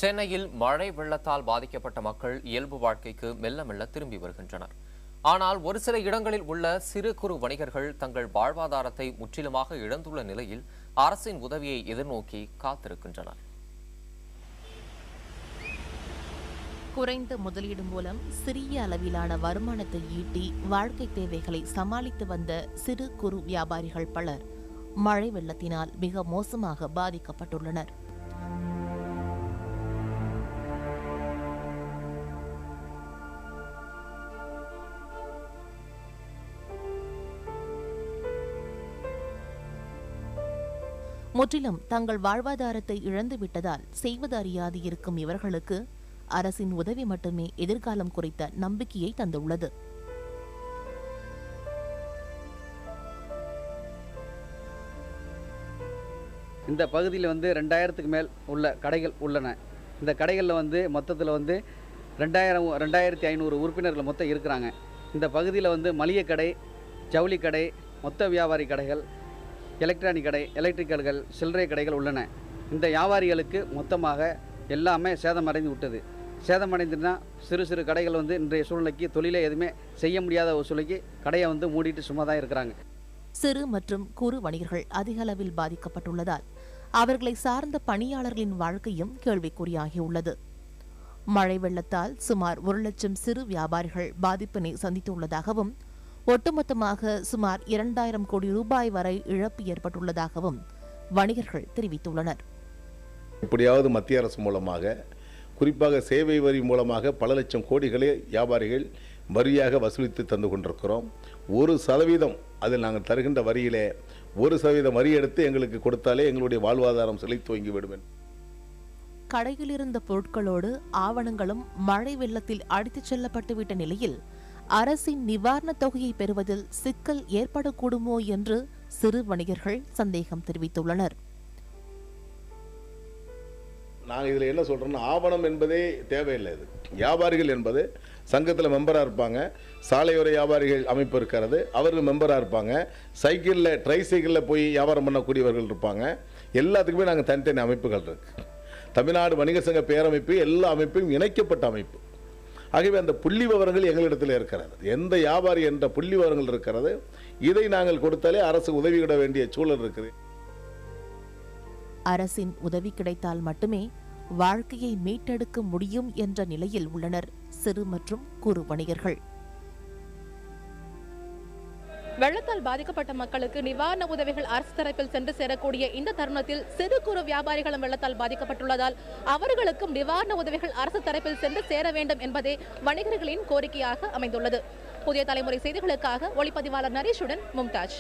சென்னையில் மழை வெள்ளத்தால் பாதிக்கப்பட்ட மக்கள் இயல்பு வாழ்க்கைக்கு மெல்ல மெல்ல திரும்பி வருகின்றனர். ஆனால் ஒரு சில இடங்களில் உள்ள சிறு குறு வணிகர்கள் தங்கள் வாழ்வாதாரத்தை முற்றிலுமாக இழந்துள்ள நிலையில் அரசின் உதவியை எதிர்நோக்கி காத்திருக்கின்றனர். குறைந்த முதலீடு மூலம் சிறிய அளவிலான வருமானத்தை ஈட்டி வாழ்க்கை தேவைகளை சமாளித்து வந்த சிறு குறு வியாபாரிகள் பலர் மழை வெள்ளத்தினால் மிக மோசமாக பாதிக்கப்பட்டுள்ளனர். முற்றிலும் தங்கள் வாழ்வாதாரத்தை இழந்துவிட்டதால் செய்வது அறியாது இருக்கும் இவர்களுக்கு அரசின் உதவி மட்டுமே எதிர்காலம் குறித்த நம்பிக்கையை தந்துள்ளது. இந்த பகுதியில் 2000க்கு மேல் உள்ள கடைகள் உள்ளன. இந்த கடைகளில் மொத்தத்தில் 2500 உறுப்பினர்கள் மொத்தம் இருக்கிறாங்க. இந்த பகுதியில் மளிகை கடை, ஜவுளி கடை, மொத்த வியாபாரி கடைகள், எலக்ட்ரானிக் கடை, எலக்ட்ரிக்கல்கள், சில்லறை கடைகள் உள்ளன. இந்த வியாபாரிகளுக்கு மொத்தமாக எல்லாமே சேதமடைந்து விட்டது. சேதமடைந்துன்னா சிறு சிறு கடைகள் இன்றைய சூழ்நிலைக்கு தொழிலை எதுவுமே செய்ய முடியாத ஒரு சூழ்நிலைக்கு கடையை மூடிட்டு சும்மா தான் இருக்கிறாங்க. சிறு மற்றும் குறு வணிகர்கள் அதிக அளவில் பாதிக்கப்பட்டுள்ளதால் அவர்களை சார்ந்த பணியாளர்களின் வாழ்க்கையும் கேள்விக்குறியாகியுள்ளது. மழை வெள்ளத்தால் சுமார் 1 லட்சம் சிறு வியாபாரிகள் பாதிப்பினை சந்தித்துள்ளதாகவும் ஒட்டுமொத்தமாக சுமார் 2000 கோடி ரூபாய் வரை இழப்பு ஏற்பட்டுள்ளதாகவும் வணிகர்கள் தெரிவித்துள்ளனர். இப்படியாவது மத்திய அரசு மூலமாக, குறிப்பாக சேவை வரி மூலமாக பல லட்சம் கோடிகளை வியாபாரிகள் வரியாக வசூலித்து தந்து கொண்டிருக்கிறோம். 1% அதில் நாங்கள் தருகின்ற வரியிலே 1% வரி எடுத்து எங்களுக்கு கொடுத்தாலே எங்களுடைய வாழ்வாதாரம் செழித்து துவங்கிவிடும். கடையில் இருந்த பொருட்களோடு ஆவணங்களும் மழை வெள்ளத்தில் அடித்துச் செல்லப்பட்டுவிட்ட நிலையில் அரசின் நிவாரணத் தொகையை பெறுவதில் சிக்கல் ஏற்படக்கூடுமோ என்று சிறு வணிகர்கள் சந்தேகம் தெரிவித்துள்ளனர். நாங்கள் இதில் என்ன சொல்கிறோம்னா, ஆவணம் என்பதே தேவையில்லை. இது வியாபாரிகள் என்பது சங்கத்தில் மெம்பராக இருப்பாங்க, சாலையோர வியாபாரிகள் அமைப்பு இருக்கிறது, அவர்கள் மெம்பராக இருப்பாங்க, சைக்கிளில் ட்ரைசைக்கிளில் போய் வியாபாரம் பண்ணக்கூடியவர்கள் இருப்பாங்க. எல்லாத்துக்குமே நாங்கள் தனித்தனி அமைப்புகள் இருக்கு. தமிழ்நாடு வணிக சங்க பேரமைப்பு எல்லா அமைப்பையும் இணைக்கப்பட்ட அமைப்பு. ஆகவே அந்த புள்ளி விவரங்கள் எங்களிடத்தில் இருக்கிறது. எந்த வியாபாரி என்ற புள்ளி விவரங்கள் இருக்கிறது. இதை நாங்கள் கொடுத்தாலே அரசு உதவியிட வேண்டிய சூழல் இருக்குது. அரசின் உதவி கிடைத்தால் மட்டுமே வாழ்க்கையை மீட்டெடுக்க முடியும் என்ற நிலையில் உள்ளனர் சிறு மற்றும் குறு வணிகர்கள். வெள்ளத்தால் பாதிக்கப்பட்ட மக்களுக்கு நிவாரண உதவிகள் அரசு தரப்பில் சென்று சேரக்கூடிய இந்த தருணத்தில் சிறு குறு வியாபாரிகளும் வெள்ளத்தால் பாதிக்கப்பட்டுள்ளதால் அவர்களுக்கும் நிவாரண உதவிகள் அரசு தரப்பில் சென்று சேர வேண்டும் என்பதே வணிகர்களின் கோரிக்கையாக அமைந்துள்ளது. புதிய தலைமுறை செய்திகளுக்காக ஒளிப்பதிவாளர் நரேஷுடன் மும்தாஜ்.